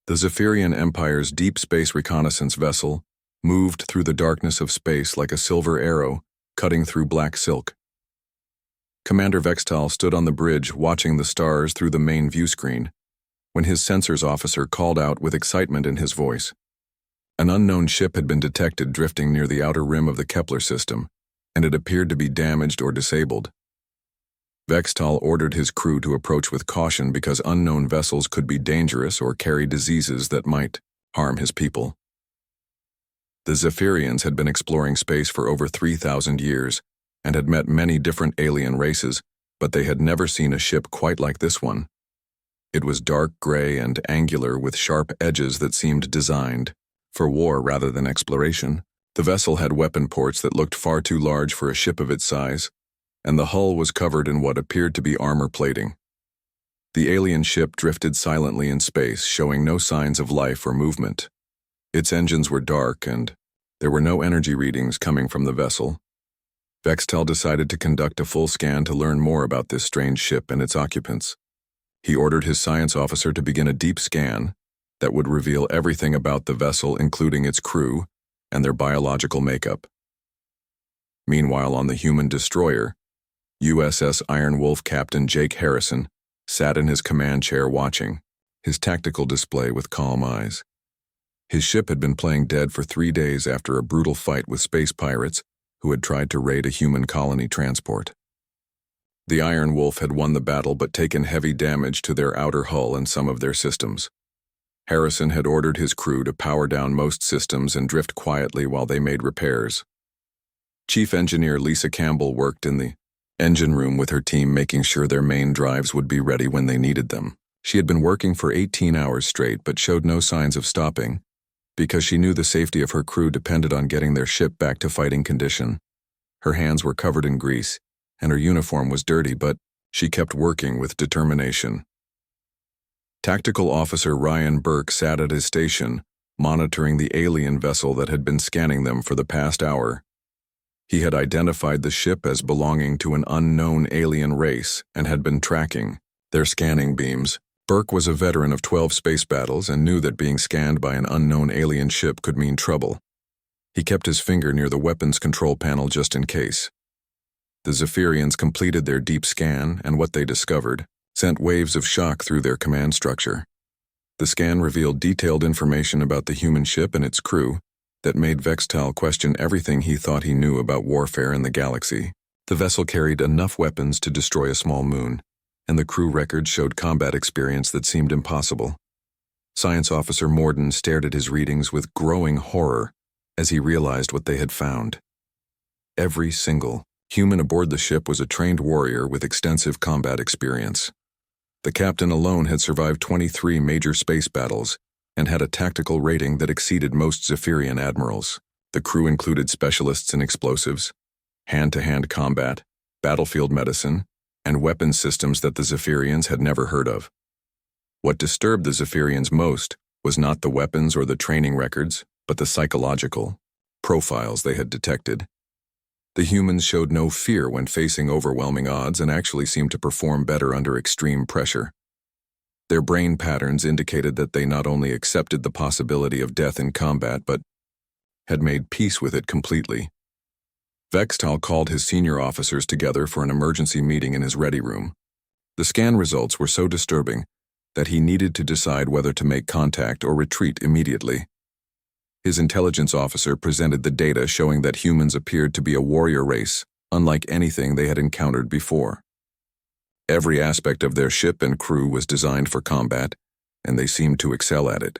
The Zephyrian Empire's deep space reconnaissance vessel moved through the darkness of space like a silver arrow cutting through black silk. Commander Vextal stood on the bridge watching the stars through the main view screen when his sensors officer called out with excitement in his voice. An unknown ship had been detected drifting near the outer rim of the Kepler system, and it appeared to be damaged or disabled. Vextal ordered his crew to approach with caution because unknown vessels could be dangerous or carry diseases that might harm his people. The Zephyrians had been exploring space for over 3,000 years and had met many different alien races, but they had never seen a ship quite like this one. It was dark gray and angular with sharp edges that seemed designed for war rather than exploration. The vessel had weapon ports that looked far too large for a ship of its size, and the hull was covered in what appeared to be armor plating. The alien ship drifted silently in space, showing no signs of life or movement. Its engines were dark, and there were no energy readings coming from the vessel. Vextal decided to conduct a full scan to learn more about this strange ship and its occupants. He ordered his science officer to begin a deep scan that would reveal everything about the vessel, including its crew and their biological makeup. Meanwhile, on the human destroyer, USS Iron Wolf Captain Jake Harrison sat in his command chair watching his tactical display with calm eyes. His ship had been playing dead for 3 days after a brutal fight with space pirates who had tried to raid a human colony transport. The Iron Wolf had won the battle but taken heavy damage to their outer hull and some of their systems. Harrison had ordered his crew to power down most systems and drift quietly while they made repairs. Chief Engineer Lisa Campbell worked in the engine room with her team, making sure their main drives would be ready when they needed them. She had been working for 18 hours straight but showed no signs of stopping because she knew the safety of her crew depended on getting their ship back to fighting condition. Her hands were covered in grease, and her uniform was dirty, but she kept working with determination. Tactical Officer Ryan Burke sat at his station, monitoring the alien vessel that had been scanning them for the past hour. He had identified the ship as belonging to an unknown alien race and had been tracking their scanning beams. Burke was a veteran of 12 space battles and knew that being scanned by an unknown alien ship could mean trouble. He kept his finger near the weapons control panel just in case. The Zephyrians completed their deep scan, and what they discovered sent waves of shock through their command structure. The scan revealed detailed information about the human ship and its crew that made Vextal question everything he thought he knew about warfare in the galaxy. The vessel carried enough weapons to destroy a small moon, and the crew records showed combat experience that seemed impossible. Science Officer Morden stared at his readings with growing horror as he realized what they had found. Every single human aboard the ship was a trained warrior with extensive combat experience. The captain alone had survived 23 major space battles and had a tactical rating that exceeded most Zephyrian admirals. The crew included specialists in explosives, hand-to-hand combat, battlefield medicine, and weapons systems that the Zephyrians had never heard of. What disturbed the Zephyrians most was not the weapons or the training records, but the psychological profiles they had detected. The humans showed no fear when facing overwhelming odds and actually seemed to perform better under extreme pressure. Their brain patterns indicated that they not only accepted the possibility of death in combat, but had made peace with it completely. Vextal called his senior officers together for an emergency meeting in his ready room. The scan results were so disturbing that he needed to decide whether to make contact or retreat immediately. His intelligence officer presented the data showing that humans appeared to be a warrior race, unlike anything they had encountered before. Every aspect of their ship and crew was designed for combat, and they seemed to excel at it.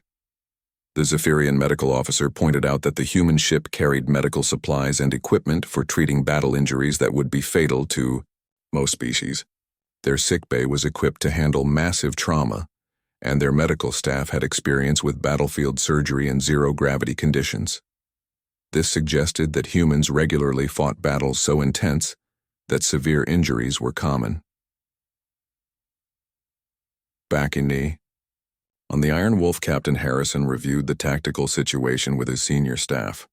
The Zephyrian medical officer pointed out that the human ship carried medical supplies and equipment for treating battle injuries that would be fatal to most species. Their sickbay was equipped to handle massive trauma, and their medical staff had experience with battlefield surgery in zero-gravity conditions. This suggested that humans regularly fought battles so intense that severe injuries were common. Back in the On the Iron Wolf, Captain Harrison reviewed the tactical situation with his senior staff.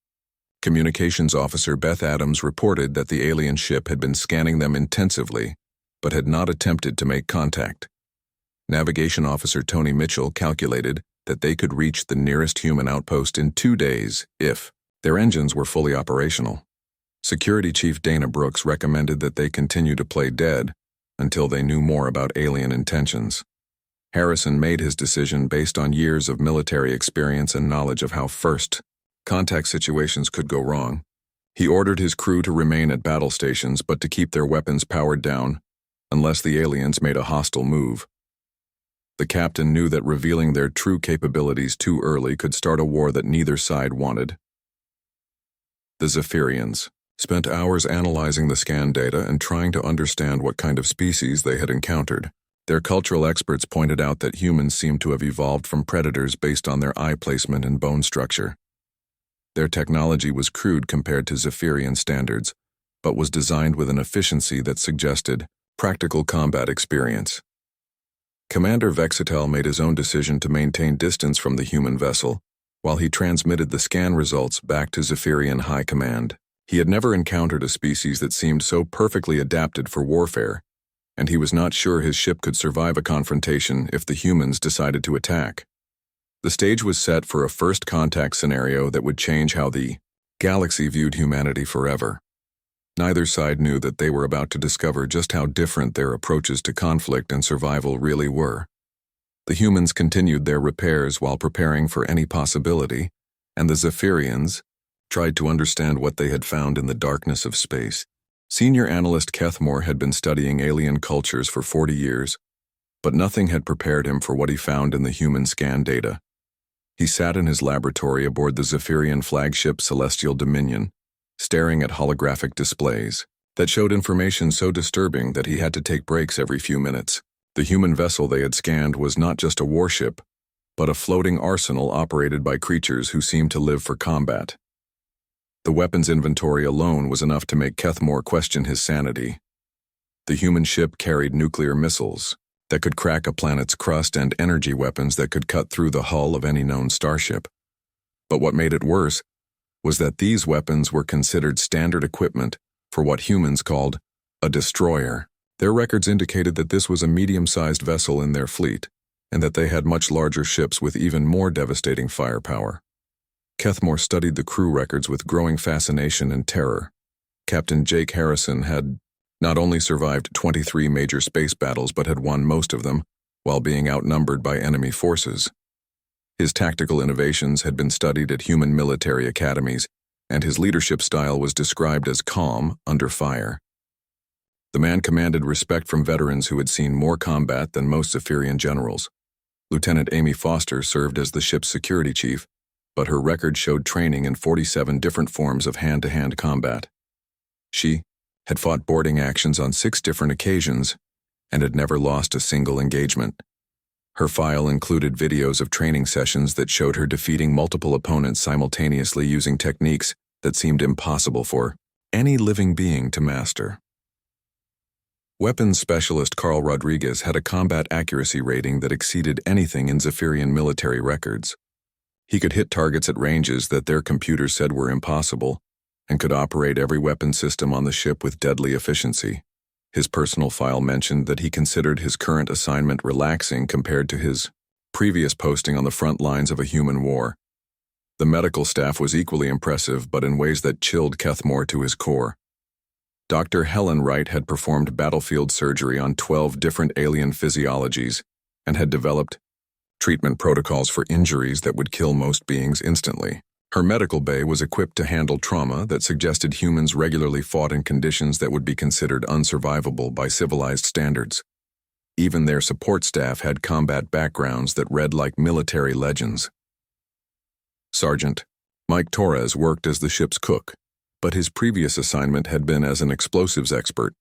Communications Officer Beth Adams reported that the alien ship had been scanning them intensively, but had not attempted to make contact. Navigation Officer Tony Mitchell calculated that they could reach the nearest human outpost in 2 days if their engines were fully operational. Security Chief Dana Brooks recommended that they continue to play dead until they knew more about alien intentions. Harrison made his decision based on years of military experience and knowledge of how first contact situations could go wrong. He ordered his crew to remain at battle stations but to keep their weapons powered down unless the aliens made a hostile move. The captain knew that revealing their true capabilities too early could start a war that neither side wanted. The Zephyrians spent hours analyzing the scan data and trying to understand what kind of species they had encountered. Their cultural experts pointed out that humans seemed to have evolved from predators based on their eye placement and bone structure. Their technology was crude compared to Zephyrian standards, but was designed with an efficiency that suggested practical combat experience. Commander Vexitel made his own decision to maintain distance from the human vessel, while he transmitted the scan results back to Zephyrian High Command. He had never encountered a species that seemed so perfectly adapted for warfare, and he was not sure his ship could survive a confrontation if the humans decided to attack. The stage was set for a first contact scenario that would change how the galaxy viewed humanity forever. Neither side knew that they were about to discover just how different their approaches to conflict and survival really were. The humans continued their repairs while preparing for any possibility, and the Zephyrians tried to understand what they had found in the darkness of space. Senior analyst Kethmore had been studying alien cultures for 40 years, but nothing had prepared him for what he found in the human scan data. He sat in his laboratory aboard the Zephyrian flagship Celestial Dominion, staring at holographic displays that showed information so disturbing that he had to take breaks every few minutes. The human vessel they had scanned was not just a warship, but a floating arsenal operated by creatures who seemed to live for combat. The weapons inventory alone was enough to make Kethmore question his sanity. The human ship carried nuclear missiles that could crack a planet's crust and energy weapons that could cut through the hull of any known starship. But what made it worse was that these weapons were considered standard equipment for what humans called a destroyer. Their records indicated that this was a medium-sized vessel in their fleet, and that they had much larger ships with even more devastating firepower. Kethmore studied the crew records with growing fascination and terror. Captain Jake Harrison had not only survived 23 major space battles but had won most of them, while being outnumbered by enemy forces. His tactical innovations had been studied at human military academies, and his leadership style was described as calm under fire. The man commanded respect from veterans who had seen more combat than most Zephyrian generals. Lieutenant Amy Foster served as the ship's security chief, but her record showed training in 47 different forms of hand-to-hand combat. She had fought boarding actions on 6 different occasions and had never lost a single engagement. Her file included videos of training sessions that showed her defeating multiple opponents simultaneously using techniques that seemed impossible for any living being to master. Weapons specialist Carl Rodriguez had a combat accuracy rating that exceeded anything in Zephyrian military records. He could hit targets at ranges that their computers said were impossible, and could operate every weapon system on the ship with deadly efficiency. His personal file mentioned that he considered his current assignment relaxing compared to his previous posting on the front lines of a human war. The medical staff was equally impressive, but in ways that chilled Kethmore to his core. Dr. Helen Wright had performed battlefield surgery on 12 different alien physiologies and had developed treatment protocols for injuries that would kill most beings instantly. Her medical bay was equipped to handle trauma that suggested humans regularly fought in conditions that would be considered unsurvivable by civilized standards. Even their support staff had combat backgrounds that read like military legends. Sergeant Mike Torres worked as the ship's cook, but his previous assignment had been as an explosives expert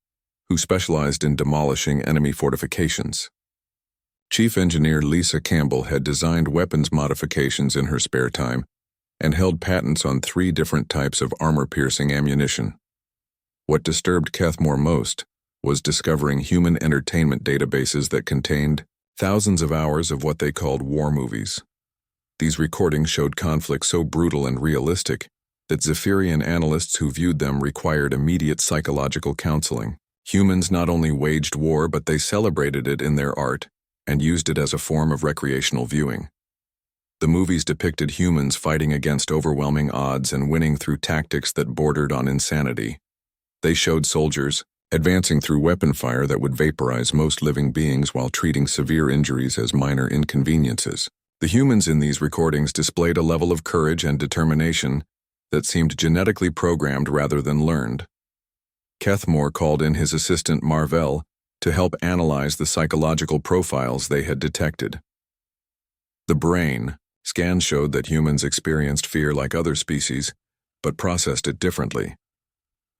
who specialized in demolishing enemy fortifications. Chief Engineer Lisa Campbell had designed weapons modifications in her spare time and held patents on 3 different types of armor-piercing ammunition. What disturbed Kethmore most was discovering human entertainment databases that contained thousands of hours of what they called war movies. These recordings showed conflicts so brutal and realistic that Zephyrian analysts who viewed them required immediate psychological counseling. Humans not only waged war, but they celebrated it in their art and used it as a form of recreational viewing. The movies depicted humans fighting against overwhelming odds and winning through tactics that bordered on insanity. They showed soldiers advancing through weapon fire that would vaporize most living beings while treating severe injuries as minor inconveniences. The humans in these recordings displayed a level of courage and determination that seemed genetically programmed rather than learned. Kethmore called in his assistant Marvell to help analyze the psychological profiles they had detected. The brain. Scans showed that humans experienced fear like other species, but processed it differently.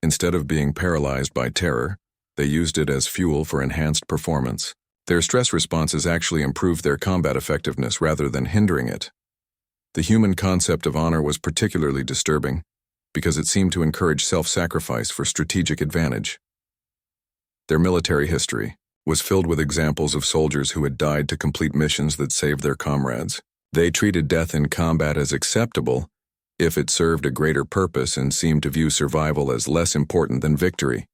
Instead of being paralyzed by terror, they used it as fuel for enhanced performance. Their stress responses actually improved their combat effectiveness rather than hindering it. The human concept of honor was particularly disturbing because it seemed to encourage self-sacrifice for strategic advantage. Their military history was filled with examples of soldiers who had died to complete missions that saved their comrades. They treated death in combat as acceptable if it served a greater purpose and seemed to view survival as less important than victory.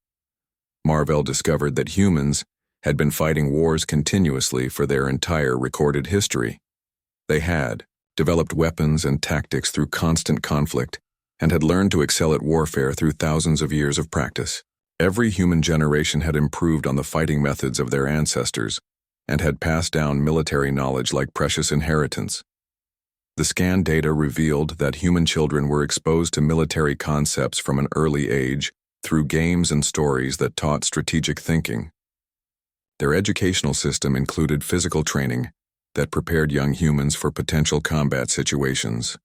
Marvell discovered that humans had been fighting wars continuously for their entire recorded history. They had developed weapons and tactics through constant conflict and had learned to excel at warfare through thousands of years of practice. Every human generation had improved on the fighting methods of their ancestors and had passed down military knowledge like precious inheritance. The scan data revealed that human children were exposed to military concepts from an early age through games and stories that taught strategic thinking. Their educational system included physical training that prepared young humans for potential combat situations.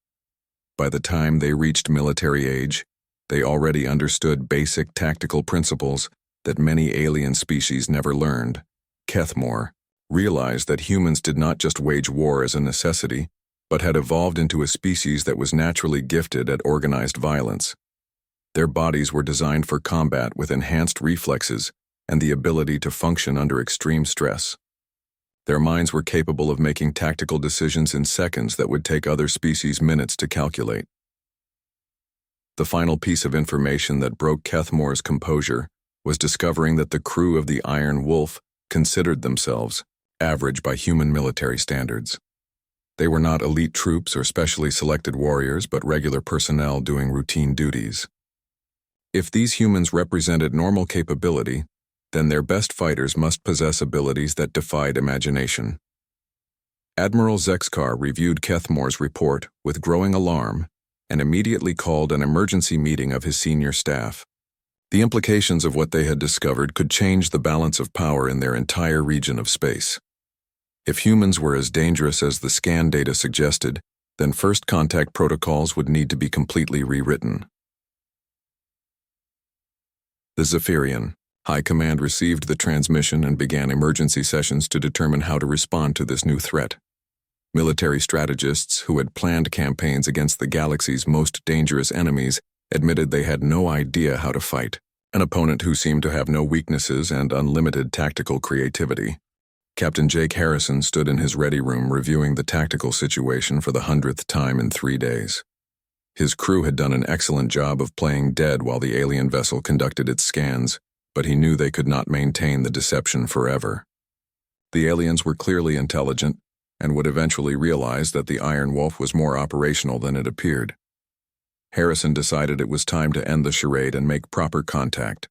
By the time they reached military age, they already understood basic tactical principles that many alien species never learned. Kethmore realized that humans did not just wage war as a necessity, but had evolved into a species that was naturally gifted at organized violence. Their bodies were designed for combat with enhanced reflexes and the ability to function under extreme stress. Their minds were capable of making tactical decisions in seconds that would take other species minutes to calculate. The final piece of information that broke Kethmore's composure was discovering that the crew of the Iron Wolf considered themselves average by human military standards. They were not elite troops or specially selected warriors, but regular personnel doing routine duties. If these humans represented normal capability, then their best fighters must possess abilities that defied imagination. Admiral Zexkar reviewed Kethmore's report with growing alarm and immediately called an emergency meeting of his senior staff. The implications of what they had discovered could change the balance of power in their entire region of space. If humans were as dangerous as the scan data suggested, then first contact protocols would need to be completely rewritten. The Zephyrian High Command received the transmission and began emergency sessions to determine how to respond to this new threat. Military strategists who had planned campaigns against the galaxy's most dangerous enemies admitted they had no idea how to fight, an opponent who seemed to have no weaknesses and unlimited tactical creativity. Captain Jake Harrison stood in his ready room reviewing the tactical situation for the 100th time in 3 days. His crew had done an excellent job of playing dead while the alien vessel conducted its scans, but he knew they could not maintain the deception forever. The aliens were clearly intelligent and would eventually realize that the Iron Wolf was more operational than it appeared. Harrison decided it was time to end the charade and make proper contact.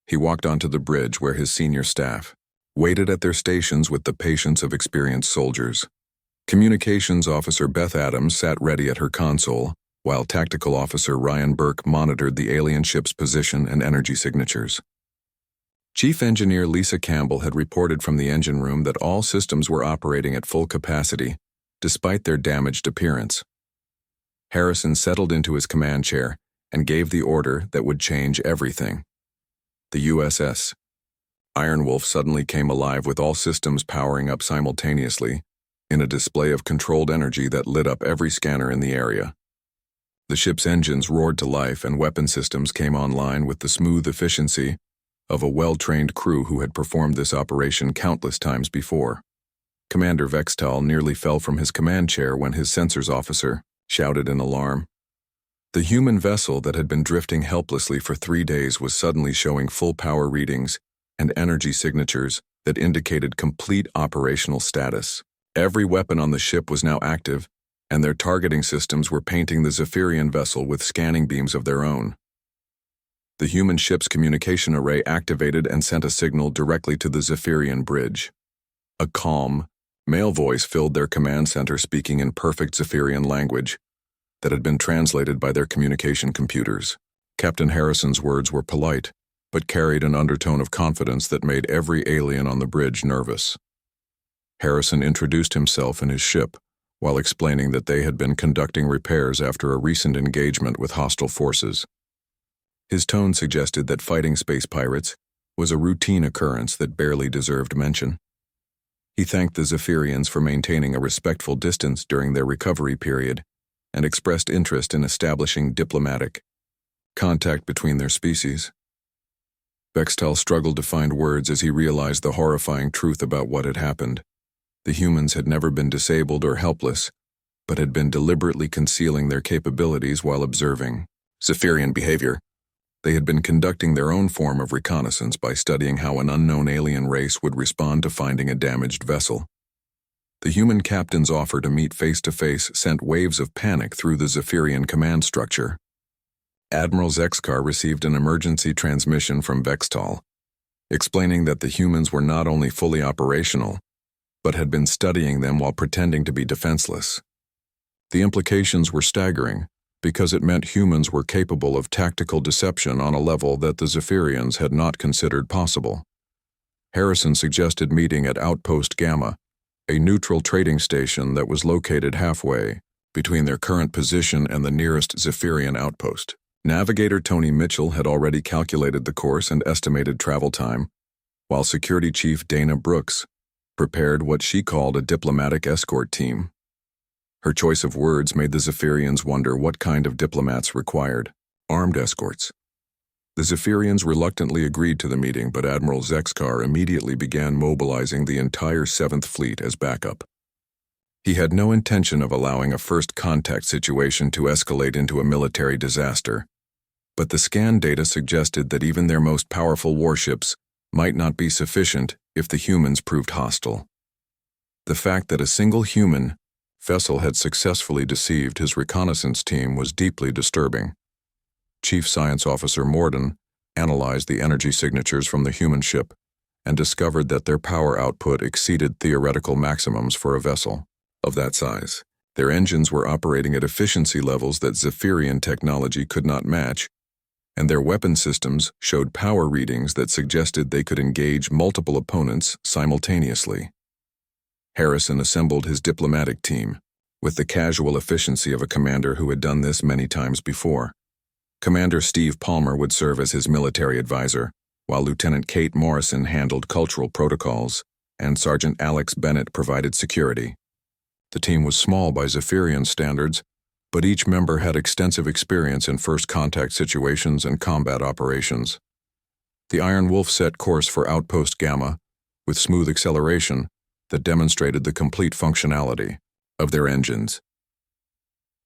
He walked onto the bridge where his senior staff waited at their stations with the patience of experienced soldiers. Communications Officer Beth Adams sat ready at her console, while Tactical Officer Ryan Burke monitored the alien ship's position and energy signatures. Chief Engineer Lisa Campbell had reported from the engine room that all systems were operating at full capacity, despite their damaged appearance. Harrison settled into his command chair and gave the order that would change everything. The USS Iron Wolf suddenly came alive with all systems powering up simultaneously, in a display of controlled energy that lit up every scanner in the area. The ship's engines roared to life and weapon systems came online with the smooth efficiency of a well-trained crew who had performed this operation countless times before. Commander Vextal nearly fell from his command chair when his sensors officer shouted in alarm. The human vessel that had been drifting helplessly for 3 days was suddenly showing full power readings and energy signatures that indicated complete operational status. Every weapon on the ship was now active, and their targeting systems were painting the Zephyrian vessel with scanning beams of their own. The human ship's communication array activated and sent a signal directly to the Zephyrian bridge. A calm, male voice filled their command center, speaking in perfect Zephyrian language that had been translated by their communication computers. Captain Harrison's words were polite, but carried an undertone of confidence that made every alien on the bridge nervous. Harrison introduced himself and his ship, while explaining that they had been conducting repairs after a recent engagement with hostile forces. His tone suggested that fighting space pirates was a routine occurrence that barely deserved mention. He thanked the Zephyrians for maintaining a respectful distance during their recovery period and expressed interest in establishing diplomatic contact between their species. Vextal struggled to find words as he realized the horrifying truth about what had happened. The humans had never been disabled or helpless, but had been deliberately concealing their capabilities while observing Zephyrian behavior. They had been conducting their own form of reconnaissance by studying how an unknown alien race would respond to finding a damaged vessel. The human captain's offer to meet face-to-face sent waves of panic through the Zephyrian command structure. Admiral Zexkar received an emergency transmission from Vextal, explaining that the humans were not only fully operational, but had been studying them while pretending to be defenseless. The implications were staggering, because it meant humans were capable of tactical deception on a level that the Zephyrians had not considered possible. Harrison suggested meeting at Outpost Gamma, a neutral trading station that was located halfway between their current position and the nearest Zephyrian outpost. Navigator Tony Mitchell had already calculated the course and estimated travel time, while Security Chief Dana Brooks prepared what she called a diplomatic escort team. Her choice of words made the Zephyrians wonder what kind of diplomats required armed escorts. The Zephyrians reluctantly agreed to the meeting, but Admiral Zexkar immediately began mobilizing the entire 7th Fleet as backup. He had no intention of allowing a first contact situation to escalate into a military disaster, but the scan data suggested that even their most powerful warships might not be sufficient if the humans proved hostile. The fact that a single human vessel had successfully deceived his reconnaissance team was deeply disturbing. Chief Science Officer Morden analyzed the energy signatures from the human ship and discovered that their power output exceeded theoretical maximums for a vessel of that size. Their engines were operating at efficiency levels that Zephyrian technology could not match, and their weapon systems showed power readings that suggested they could engage multiple opponents simultaneously. Harrison assembled his diplomatic team, with the casual efficiency of a commander who had done this many times before. Commander Steve Palmer would serve as his military advisor, while Lieutenant Kate Morrison handled cultural protocols, and Sergeant Alex Bennett provided security. The team was small by Zephyrian standards, but each member had extensive experience in first contact situations and combat operations. The Iron Wolf set course for Outpost Gamma, with smooth acceleration that demonstrated the complete functionality of their engines.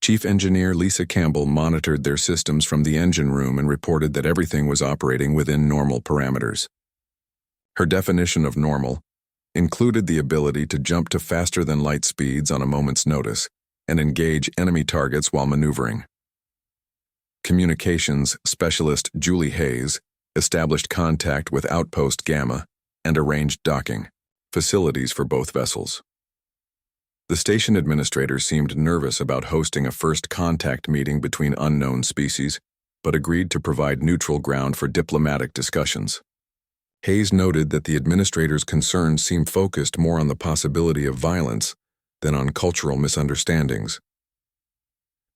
Chief Engineer Lisa Campbell monitored their systems from the engine room and reported that everything was operating within normal parameters. Her definition of normal included the ability to jump to faster-than-light speeds on a moment's notice and engage enemy targets while maneuvering. Communications specialist Julie Hayes established contact with Outpost Gamma and arranged docking facilities for both vessels. The station administrator seemed nervous about hosting a first contact meeting between unknown species, but agreed to provide neutral ground for diplomatic discussions. Hayes noted that the administrator's concerns seemed focused more on the possibility of violence than on cultural misunderstandings.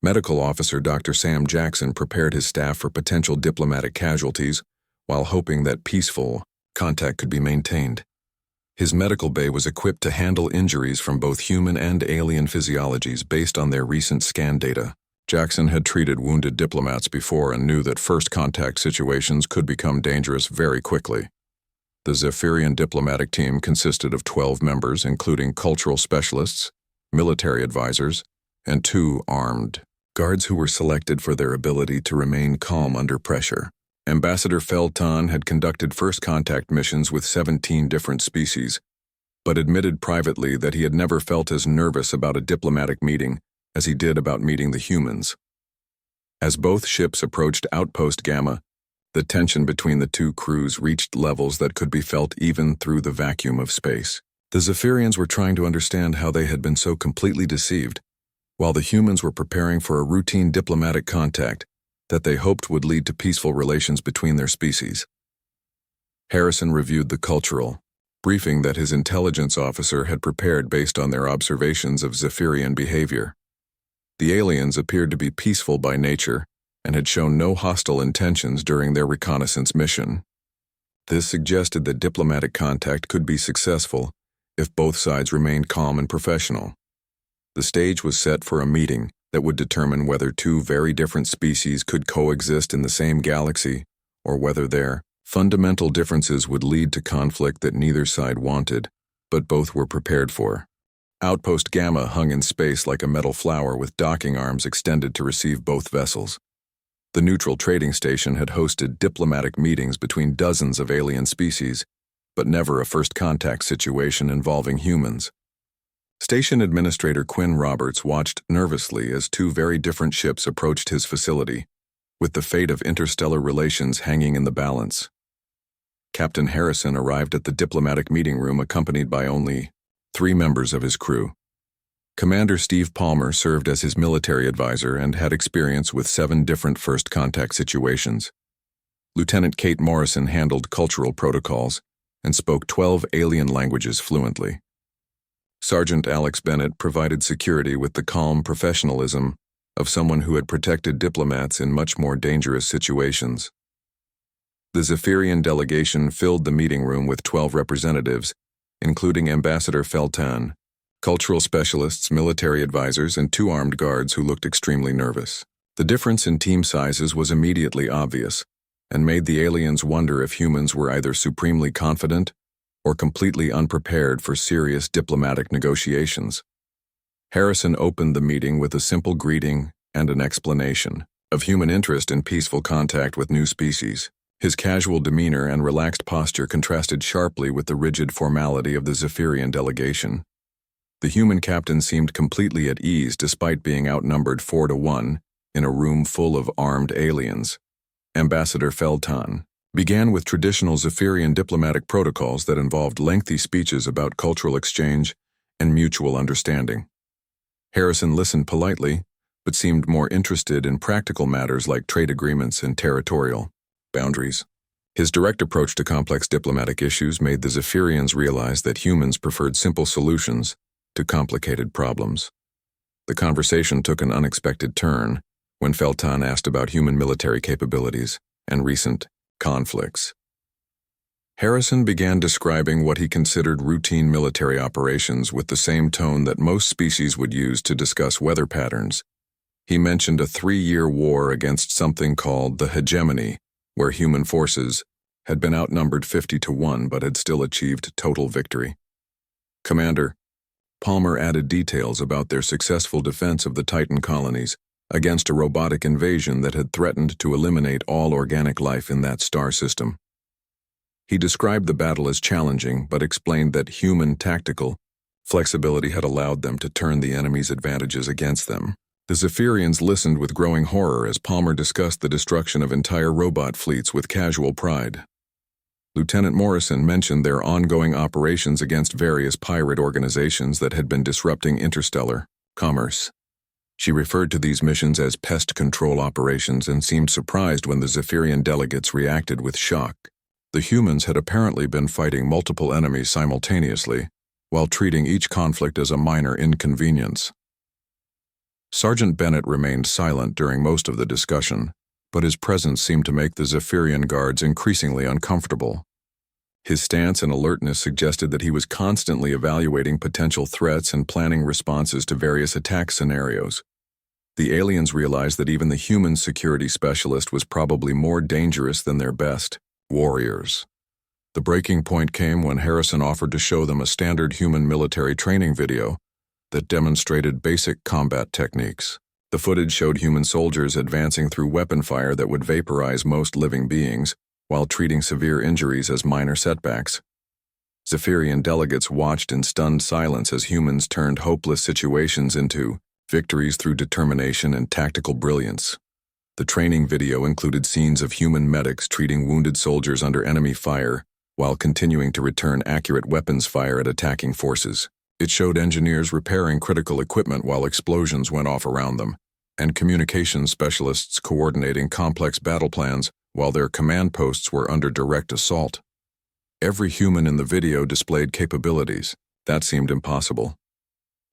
Medical Officer Dr. Sam Jackson prepared his staff for potential diplomatic casualties while hoping that peaceful contact could be maintained. His medical bay was equipped to handle injuries from both human and alien physiologies based on their recent scan data. Jackson had treated wounded diplomats before and knew that first contact situations could become dangerous very quickly. The Zephyrian diplomatic team consisted of 12 members, including cultural specialists, military advisors, and 2 armed guards who were selected for their ability to remain calm under pressure. Ambassador Felton had conducted first contact missions with 17 different species, but admitted privately that he had never felt as nervous about a diplomatic meeting as he did about meeting the humans. As both ships approached Outpost Gamma, the tension between the two crews reached levels that could be felt even through the vacuum of space. The Zephyrians were trying to understand how they had been so completely deceived, while the humans were preparing for a routine diplomatic contact that they hoped would lead to peaceful relations between their species. Harrison reviewed the cultural briefing that his intelligence officer had prepared based on their observations of Zephyrian behavior. The aliens appeared to be peaceful by nature and had shown no hostile intentions during their reconnaissance mission. This suggested that diplomatic contact could be successful if both sides remained calm and professional. The stage was set for a meeting that would determine whether two very different species could coexist in the same galaxy, or whether their fundamental differences would lead to conflict that neither side wanted, but both were prepared for. Outpost Gamma hung in space like a metal flower with docking arms extended to receive both vessels. The neutral trading station had hosted diplomatic meetings between dozens of alien species, but never a first contact situation involving humans. Station Administrator Quinn Roberts watched nervously as two very different ships approached his facility, with the fate of interstellar relations hanging in the balance. Captain Harrison arrived at the diplomatic meeting room accompanied by only 3 members of his crew. Commander Steve Palmer served as his military advisor and had experience with 7 different first contact situations. Lieutenant Kate Morrison handled cultural protocols and spoke 12 alien languages fluently. Sergeant Alex Bennett provided security with the calm professionalism of someone who had protected diplomats in much more dangerous situations. The Zephyrian delegation filled the meeting room with 12 representatives, including Ambassador Feltan, cultural specialists, military advisors, and 2 armed guards who looked extremely nervous. The difference in team sizes was immediately obvious, and made the aliens wonder if humans were either supremely confident or completely unprepared for serious diplomatic negotiations. Harrison opened the meeting with a simple greeting and an explanation of human interest in peaceful contact with new species. His casual demeanor and relaxed posture contrasted sharply with the rigid formality of the Zephyrian delegation. The human captain seemed completely at ease despite being outnumbered 4-1 in a room full of armed aliens. Ambassador Feltan began with traditional Zephyrian diplomatic protocols that involved lengthy speeches about cultural exchange and mutual understanding. Harrison listened politely, but seemed more interested in practical matters like trade agreements and territorial boundaries. His direct approach to complex diplomatic issues made the Zephyrians realize that humans preferred simple solutions to complicated problems. The conversation took an unexpected turn when Feltan asked about human military capabilities and recent conflicts. Harrison began describing what he considered routine military operations with the same tone that most species would use to discuss weather patterns. He mentioned a 3-year war against something called the hegemony, where human forces had been outnumbered 50-1 but had still achieved total victory. Commander Palmer added details about their successful defense of the Titan colonies against a robotic invasion that had threatened to eliminate all organic life in that star system. He described the battle as challenging, but explained that human tactical flexibility had allowed them to turn the enemy's advantages against them. The Zephyrians listened with growing horror as Palmer discussed the destruction of entire robot fleets with casual pride. Lieutenant Morrison mentioned their ongoing operations against various pirate organizations that had been disrupting interstellar commerce. She referred to these missions as pest control operations and seemed surprised when the Zephyrian delegates reacted with shock. The humans had apparently been fighting multiple enemies simultaneously, while treating each conflict as a minor inconvenience. Sergeant Bennett remained silent during most of the discussion, but his presence seemed to make the Zephyrian guards increasingly uncomfortable. His stance and alertness suggested that he was constantly evaluating potential threats and planning responses to various attack scenarios. The aliens realized that even the human security specialist was probably more dangerous than their best warriors. The breaking point came when Harrison offered to show them a standard human military training video that demonstrated basic combat techniques. The footage showed human soldiers advancing through weapon fire that would vaporize most living beings, while treating severe injuries as minor setbacks. Zephyrian delegates watched in stunned silence as humans turned hopeless situations into victories through determination and tactical brilliance. The training video included scenes of human medics treating wounded soldiers under enemy fire while continuing to return accurate weapons fire at attacking forces. It showed engineers repairing critical equipment while explosions went off around them, and communications specialists coordinating complex battle plans while their command posts were under direct assault. Every human in the video displayed capabilities that seemed impossible.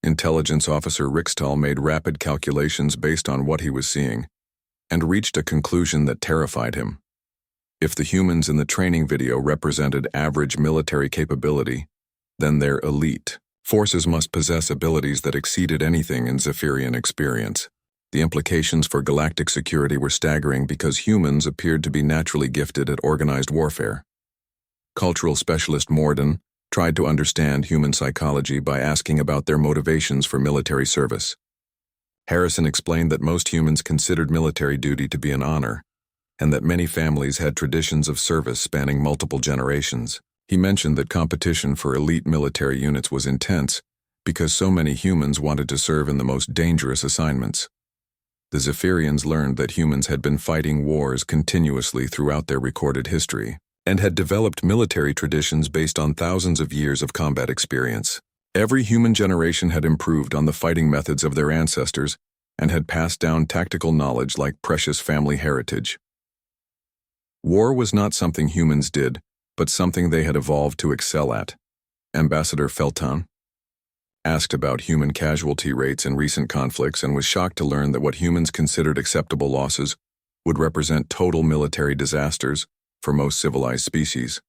Intelligence Officer Rixtal made rapid calculations based on what he was seeing, and reached a conclusion that terrified him. If the humans in the training video represented average military capability, then their elite forces must possess abilities that exceeded anything in Zephyrian experience. The implications for galactic security were staggering because humans appeared to be naturally gifted at organized warfare. Cultural specialist Morden tried to understand human psychology by asking about their motivations for military service. Harrison explained that most humans considered military duty to be an honor, and that many families had traditions of service spanning multiple generations. He mentioned that competition for elite military units was intense because so many humans wanted to serve in the most dangerous assignments. The Zephyrians learned that humans had been fighting wars continuously throughout their recorded history, and had developed military traditions based on thousands of years of combat experience. Every human generation had improved on the fighting methods of their ancestors and had passed down tactical knowledge like precious family heritage. War was not something humans did, but something they had evolved to excel at. Ambassador Felton asked about human casualty rates in recent conflicts and was shocked to learn that what humans considered acceptable losses would represent total military disasters for most civilized species.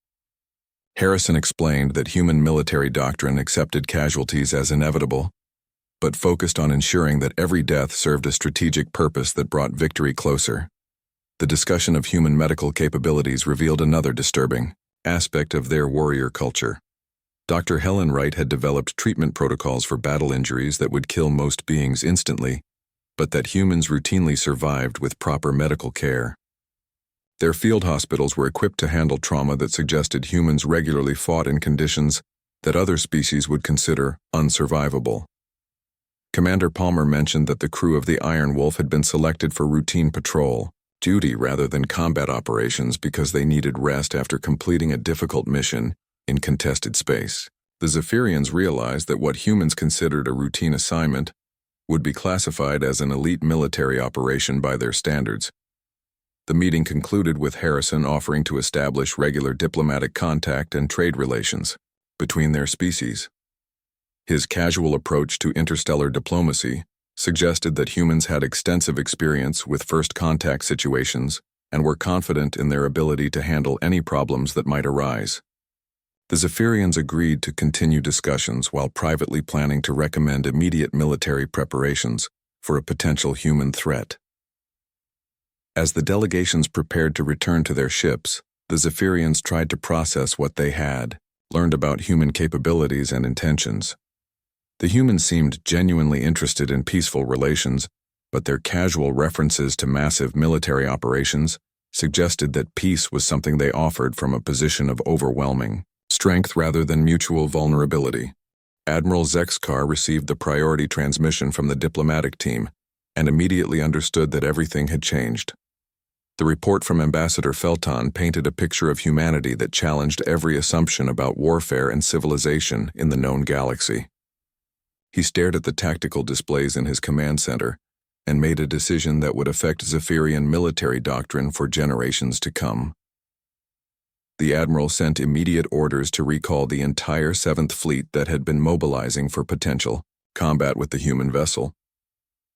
Harrison explained that human military doctrine accepted casualties as inevitable, but focused on ensuring that every death served a strategic purpose that brought victory closer. The discussion of human medical capabilities revealed another disturbing aspect of their warrior culture. Dr. Helen Wright had developed treatment protocols for battle injuries that would kill most beings instantly, but that humans routinely survived with proper medical care. Their field hospitals were equipped to handle trauma that suggested humans regularly fought in conditions that other species would consider unsurvivable. Commander Palmer mentioned that the crew of the Iron Wolf had been selected for routine patrol duty rather than combat operations because they needed rest after completing a difficult mission in contested space. The Zephyrians realized that what humans considered a routine assignment would be classified as an elite military operation by their standards. The meeting concluded with Harrison offering to establish regular diplomatic contact and trade relations between their species. His casual approach to interstellar diplomacy suggested that humans had extensive experience with first contact situations and were confident in their ability to handle any problems that might arise. The Zephyrians agreed to continue discussions while privately planning to recommend immediate military preparations for a potential human threat. As the delegations prepared to return to their ships, the Zephyrians tried to process what they had learned about human capabilities and intentions. The humans seemed genuinely interested in peaceful relations, but their casual references to massive military operations suggested that peace was something they offered from a position of overwhelming strength rather than mutual vulnerability. Admiral Zexkar received the priority transmission from the diplomatic team and immediately understood that everything had changed. The report from Ambassador Felton painted a picture of humanity that challenged every assumption about warfare and civilization in the known galaxy. He stared at the tactical displays in his command center and made a decision that would affect Zephyrian military doctrine for generations to come. The Admiral sent immediate orders to recall the entire 7th Fleet that had been mobilizing for potential combat with the human vessel.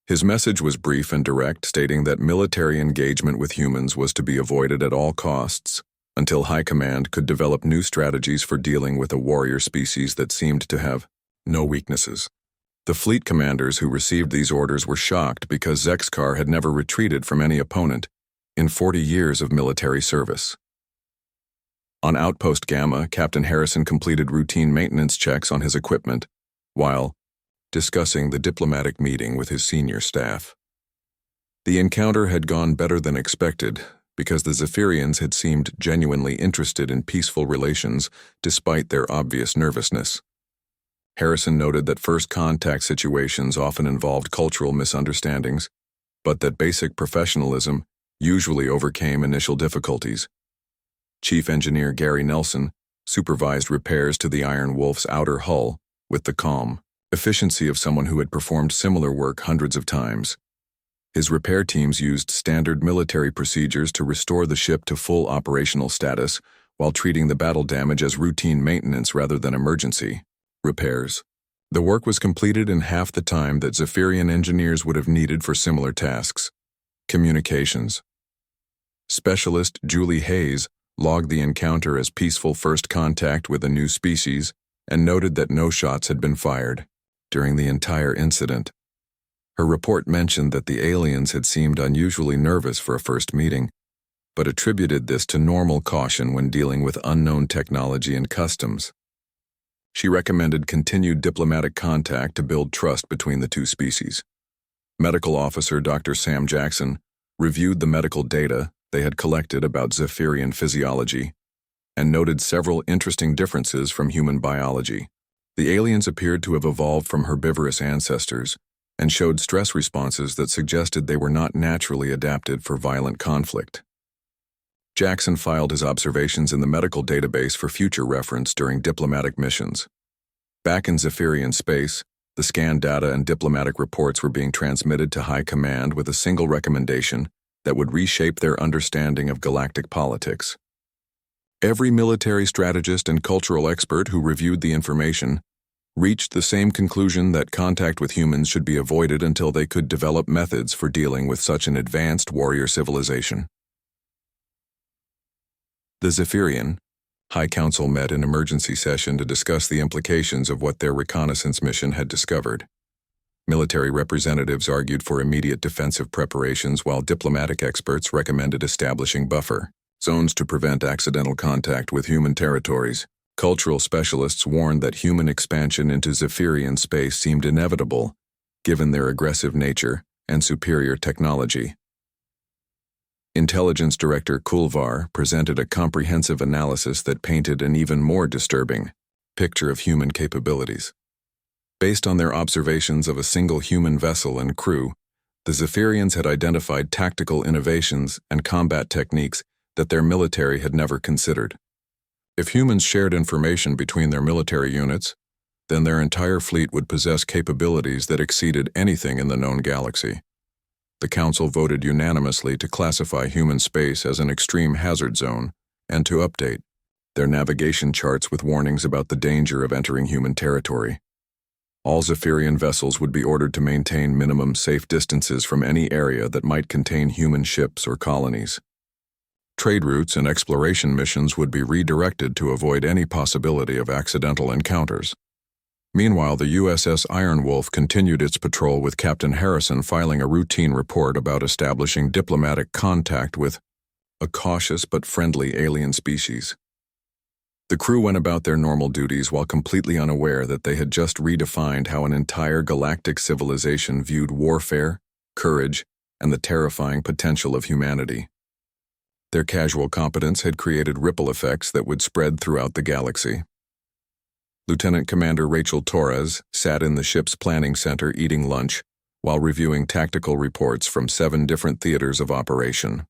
His message was brief and direct, stating that military engagement with humans was to be avoided at all costs until High Command could develop new strategies for dealing with a warrior species that seemed to have no weaknesses. The fleet commanders who received these orders were shocked because Zexkar had never retreated from any opponent in 40 years of military service. On Outpost Gamma, Captain Harrison completed routine maintenance checks on his equipment while discussing the diplomatic meeting with his senior staff. The encounter had gone better than expected, because the Zephyrians had seemed genuinely interested in peaceful relations despite their obvious nervousness. Harrison noted that first contact situations often involved cultural misunderstandings, but that basic professionalism usually overcame initial difficulties. Chief Engineer Gary Nelson supervised repairs to the Iron Wolf's outer hull with the calm efficiency of someone who had performed similar work hundreds of times. His repair teams used standard military procedures to restore the ship to full operational status while treating the battle damage as routine maintenance rather than emergency repairs. The work was completed in half the time that Zephyrian engineers would have needed for similar tasks. Communications. Specialist Julie Hayes logged the encounter as peaceful first contact with a new species and noted that no shots had been fired during the entire incident. Her report mentioned that the aliens had seemed unusually nervous for a first meeting, but attributed this to normal caution when dealing with unknown technology and customs. She recommended continued diplomatic contact to build trust between the two species. Medical officer Dr. Sam Jackson reviewed the medical data they had collected about Zephyrian physiology and noted several interesting differences from human biology. The aliens appeared to have evolved from herbivorous ancestors and showed stress responses that suggested they were not naturally adapted for violent conflict. Jackson filed his observations in the medical database for future reference during diplomatic missions. Back in Zephyrian space, the scan data and diplomatic reports were being transmitted to High Command with a single recommendation that would reshape their understanding of galactic politics. Every military strategist and cultural expert who reviewed the information reached the same conclusion that contact with humans should be avoided until they could develop methods for dealing with such an advanced warrior civilization. The Zephyrian High Council met in emergency session to discuss the implications of what their reconnaissance mission had discovered. Military representatives argued for immediate defensive preparations while diplomatic experts recommended establishing buffer zones to prevent accidental contact with human territories. Cultural specialists warned that human expansion into Zephyrian space seemed inevitable, given their aggressive nature and superior technology. Intelligence Director Kulvar presented a comprehensive analysis that painted an even more disturbing picture of human capabilities. Based on their observations of a single human vessel and crew, the Zephyrians had identified tactical innovations and combat techniques that their military had never considered. If humans shared information between their military units, then their entire fleet would possess capabilities that exceeded anything in the known galaxy. The Council voted unanimously to classify human space as an extreme hazard zone and to update their navigation charts with warnings about the danger of entering human territory. All Zephyrian vessels would be ordered to maintain minimum safe distances from any area that might contain human ships or colonies. Trade routes and exploration missions would be redirected to avoid any possibility of accidental encounters. Meanwhile, the USS Iron Wolf continued its patrol with Captain Harrison filing a routine report about establishing diplomatic contact with a cautious but friendly alien species. The crew went about their normal duties while completely unaware that they had just redefined how an entire galactic civilization viewed warfare, courage, and the terrifying potential of humanity. Their casual competence had created ripple effects that would spread throughout the galaxy. Lieutenant Commander Rachel Torres sat in the ship's planning center eating lunch while reviewing tactical reports from 7 different theaters of operation.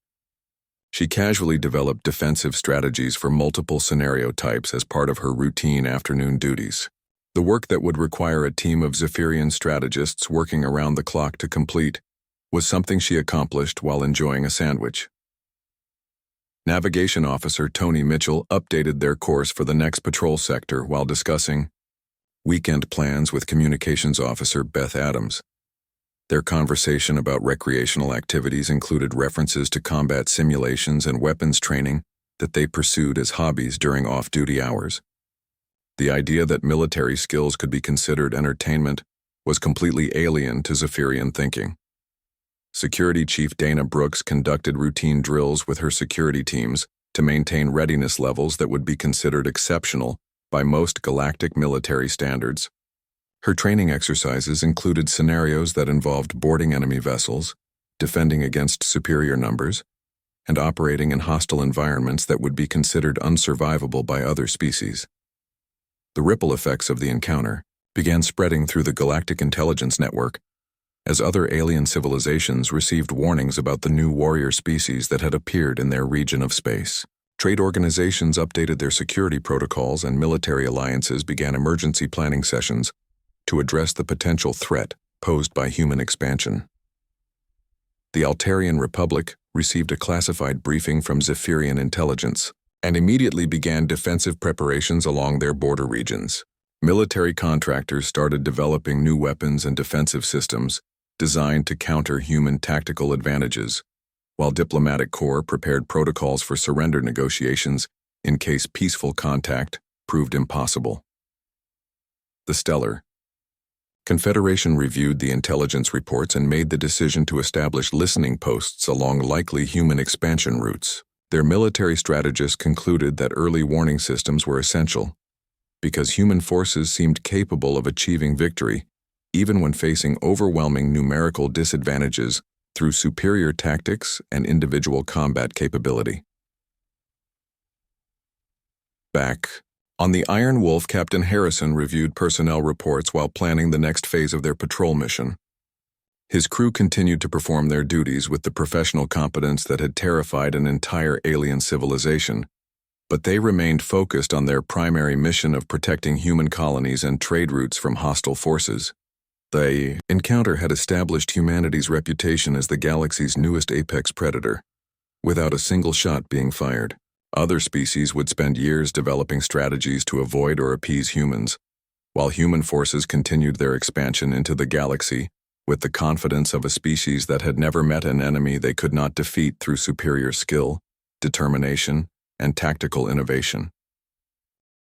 She casually developed defensive strategies for multiple scenario types as part of her routine afternoon duties. The work that would require a team of Zephyrian strategists working around the clock to complete was something she accomplished while enjoying a sandwich. Navigation Officer Tony Mitchell updated their course for the next patrol sector while discussing weekend plans with Communications Officer Beth Adams. Their conversation about recreational activities included references to combat simulations and weapons training that they pursued as hobbies during off-duty hours. The idea that military skills could be considered entertainment was completely alien to Zephyrian thinking. Security Chief Dana Brooks conducted routine drills with her security teams to maintain readiness levels that would be considered exceptional by most galactic military standards. Her training exercises included scenarios that involved boarding enemy vessels, defending against superior numbers, and operating in hostile environments that would be considered unsurvivable by other species. The ripple effects of the encounter began spreading through the Galactic Intelligence Network as other alien civilizations received warnings about the new warrior species that had appeared in their region of space. Trade organizations updated their security protocols and military alliances began emergency planning sessions to address the potential threat posed by human expansion. The Altarian Republic received a classified briefing from Zephyrian intelligence and immediately began defensive preparations along their border regions. Military contractors started developing new weapons and defensive systems designed to counter human tactical advantages, while diplomatic corps prepared protocols for surrender negotiations in case peaceful contact proved impossible. The Stellar Confederation reviewed the intelligence reports and made the decision to establish listening posts along likely human expansion routes. Their military strategists concluded that early warning systems were essential because human forces seemed capable of achieving victory even when facing overwhelming numerical disadvantages through superior tactics and individual combat capability. Back on the Iron Wolf, Captain Harrison reviewed personnel reports while planning the next phase of their patrol mission. His crew continued to perform their duties with the professional competence that had terrified an entire alien civilization, but they remained focused on their primary mission of protecting human colonies and trade routes from hostile forces. The encounter had established humanity's reputation as the galaxy's newest apex predator. Without a single shot being fired, other species would spend years developing strategies to avoid or appease humans, while human forces continued their expansion into the galaxy with the confidence of a species that had never met an enemy they could not defeat through superior skill, determination, and tactical innovation.